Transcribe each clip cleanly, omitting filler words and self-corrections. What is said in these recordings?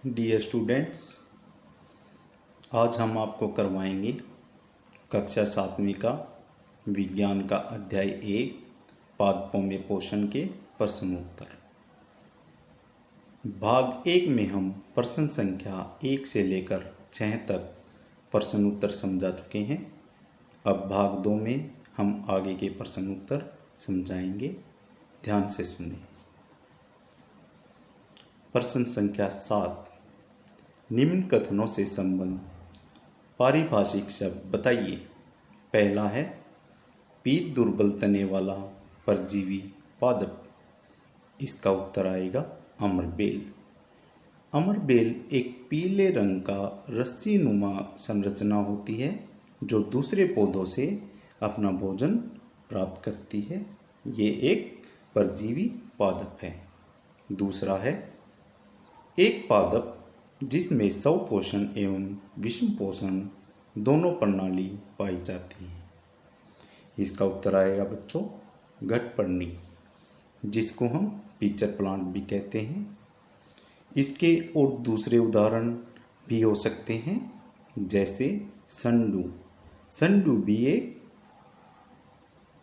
Dear students, आज हम आपको करवाएंगे कक्षा 7वीं का विज्ञान का अध्याय 1 पादपों में पोषण के प्रश्नोत्तर। भाग 1 में हम प्रश्न संख्या 1 से लेकर 6 तक प्रश्नोत्तर समझा चुके हैं। अब भाग 2 में हम आगे के प्रश्नोत्तर समझाएंगे। ध्यान से सुनें। प्रश्न संख्या 7, निम्न कथनों से संबंध पारिभाषिक शब्द बताइए। पहला है पीत दुर्बल तने वाला परजीवी पादप। इसका उत्तर आएगा अमरबेल। अमरबेल एक पीले रंग का रस्सी नुमा संरचना होती है जो दूसरे पौधों से अपना भोजन प्राप्त करती है। ये एक परजीवी पादप है। दूसरा है एक पादप जिसमें स्वपोषण एवं विषम पोषण दोनों प्रणाली पाई जाती है। इसका उत्तर आएगा बच्चों घटपर्णी, जिसको हम पिचर प्लांट भी कहते हैं। इसके और दूसरे उदाहरण भी हो सकते हैं, जैसे संडू। संडू भी एक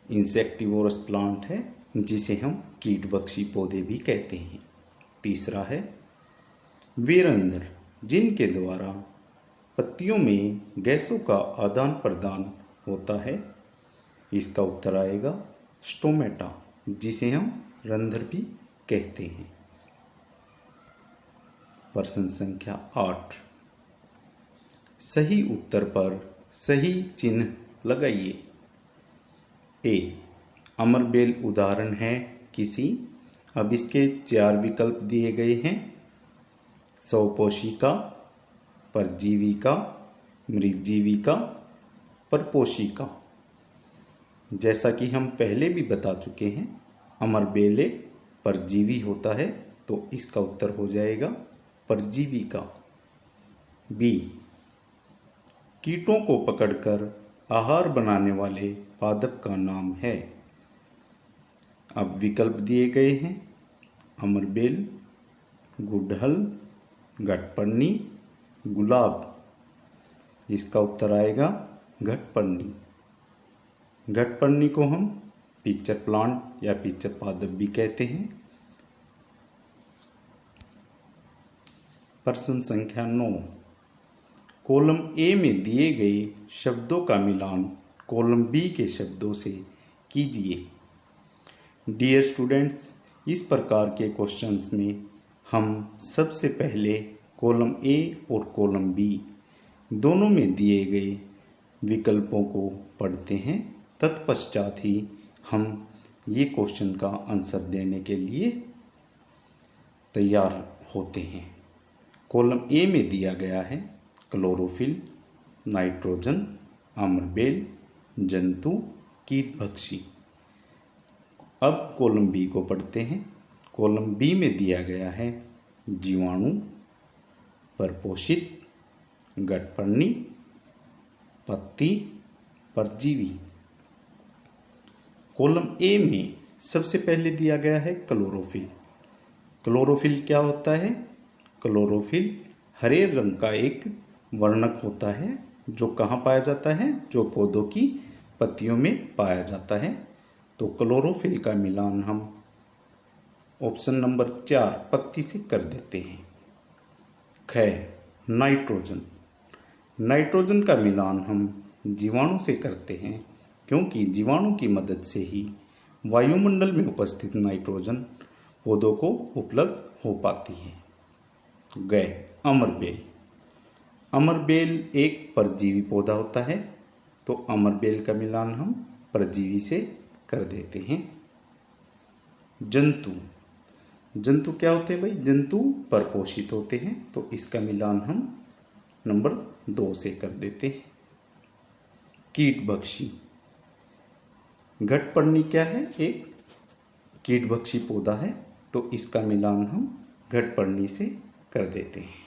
इंसेक्टिवोरस प्लांट है जिसे हम कीटभक्षी पौधे भी कहते हैं। तीसरा है वेरंधर, जिनके द्वारा पत्तियों में गैसों का आदान प्रदान होता है। इसका उत्तर आएगा स्टोमेटा, जिसे हम रंध्र भी कहते हैं। प्रश्न संख्या 8, सही उत्तर पर सही चिन्ह लगाइए। ए, अमरबेल उदाहरण है किसी। अब इसके 4 विकल्प दिए गए हैं। स्वपोषिका, परजीविका, मृतजीविका, परपोषिका। जैसा कि हम पहले भी बता चुके हैं, अमरबेल एक परजीवी होता है, तो इसका उत्तर हो जाएगा परजीविका। बी, कीटों को पकड़कर आहार बनाने वाले पादप का नाम है। अब विकल्प दिए गए हैं अमरबेल, गुड़हल, घटपर्णी, गुलाब। इसका उत्तर आएगा घटपर्णी। घटपर्णी को हम पिचर प्लांट या पिचर पादप भी कहते हैं। प्रश्न संख्या 9, कॉलम ए में दिए गए शब्दों का मिलान कॉलम बी के शब्दों से कीजिए। डियर स्टूडेंट्स, इस प्रकार के क्वेश्चंस में हम सबसे पहले कॉलम ए और कॉलम बी दोनों में दिए गए विकल्पों को पढ़ते हैं। तत्पश्चात ही हम ये क्वेश्चन का आंसर देने के लिए तैयार होते हैं। कॉलम ए में दिया गया है क्लोरोफिल, नाइट्रोजन, अमरबेल, जंतु, कीटभक्षी। अब कॉलम बी को पढ़ते हैं। कॉलम बी में दिया गया है जीवाणु, परपोषित, घटपर्णी, पत्ती, परजीवी। कॉलम ए में सबसे पहले दिया गया है क्लोरोफिल। क्लोरोफिल क्या होता है? क्लोरोफिल हरे रंग का एक वर्णक होता है जो कहाँ पाया जाता है? जो पौधों की पत्तियों में पाया जाता है। तो क्लोरोफिल का मिलान हम ऑप्शन नंबर 4 पत्ती से कर देते हैं। ख, नाइट्रोजन। नाइट्रोजन का मिलान हम जीवाणु से करते हैं, क्योंकि जीवाणु की मदद से ही वायुमंडल में उपस्थित नाइट्रोजन पौधों को उपलब्ध हो पाती है। ग, अमरबेल। अमरबेल एक परजीवी पौधा होता है, तो अमरबेल का मिलान हम परजीवी से कर देते हैं। जंतु। जंतु क्या होते हैं भाई? जंतु परपोषित होते हैं, तो इसका मिलान हम नंबर 2 से कर देते हैं। कीटभक्षी। घटपर्णी क्या है? एक कीटभक्षी पौधा है, तो इसका मिलान हम घटपर्णी से कर देते हैं।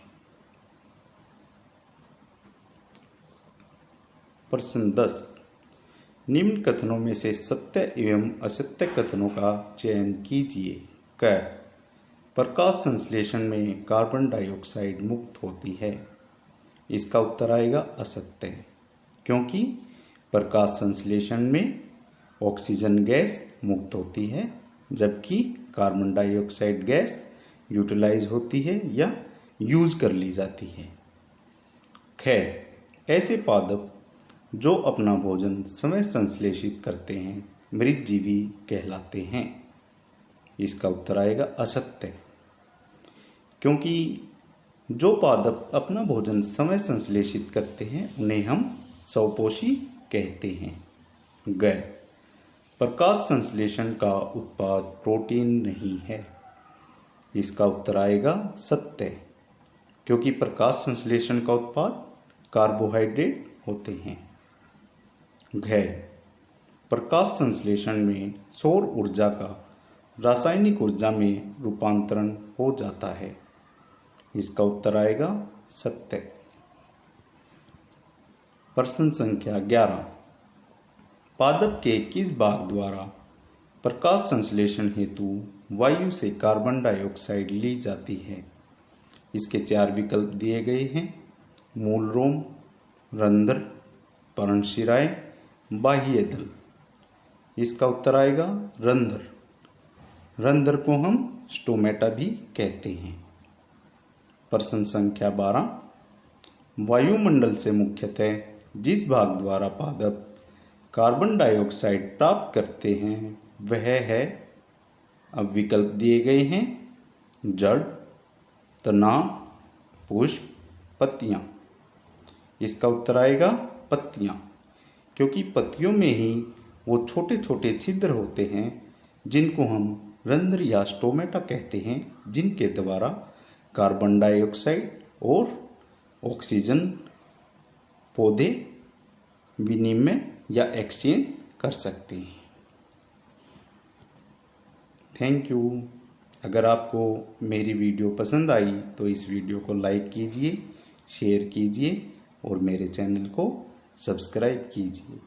प्रश्न 10, निम्न कथनों में से सत्य एवं असत्य कथनों का चयन कीजिए। क, प्रकाश संश्लेषण में कार्बन डाइऑक्साइड मुक्त होती है। इसका उत्तर आएगा असत्य, क्योंकि प्रकाश संश्लेषण में ऑक्सीजन गैस मुक्त होती है, जबकि कार्बन डाइऑक्साइड गैस यूटिलाइज होती है या यूज कर ली जाती है। ऐसे पादप जो अपना भोजन समय संश्लेषित करते हैं मृतजीवी कहलाते हैं। इसका उत्तर आएगा असत्य, क्योंकि जो पादप अपना भोजन समय संश्लेषित करते हैं उन्हें हम स्वपोषी कहते हैं। प्रकाश संश्लेषण का उत्पाद प्रोटीन नहीं है। इसका उत्तर आएगा सत्य, क्योंकि प्रकाश संश्लेषण का उत्पाद कार्बोहाइड्रेट होते हैं। प्रकाश संश्लेषण में सौर ऊर्जा का रासायनिक ऊर्जा में रूपांतरण हो जाता है। इसका उत्तर आएगा सत्य। प्रश्न संख्या 11, पादप के किस भाग द्वारा प्रकाश संश्लेषण हेतु वायु से कार्बन डाइऑक्साइड ली जाती है? इसके 4 विकल्प दिए गए हैं। मूलरोम, रंध्र, पर्णशिराएं, बाह्य दल। इसका उत्तर आएगा रंध्र। रंध्र को हम स्टोमेटा भी कहते हैं। प्रश्न संख्या 12, वायुमंडल से मुख्यतः जिस भाग द्वारा पादप कार्बन डाइऑक्साइड प्राप्त करते हैं वह है, अब विकल्प दिए गए हैं, जड़, तना, पुष्प, पत्तियां। इसका उत्तर आएगा पत्तियां, क्योंकि पत्तियों में ही वो छोटे छोटे छिद्र होते हैं जिनको हम रंध्र या स्टोमेटा कहते हैं, जिनके द्वारा कार्बन डाइऑक्साइड और ऑक्सीजन पौधे विनिमय या एक्सचेंज कर सकते हैं। Thank you. अगर आपको मेरी वीडियो पसंद आई तो इस वीडियो को लाइक कीजिए, शेयर कीजिए और मेरे चैनल को सब्सक्राइब कीजिए।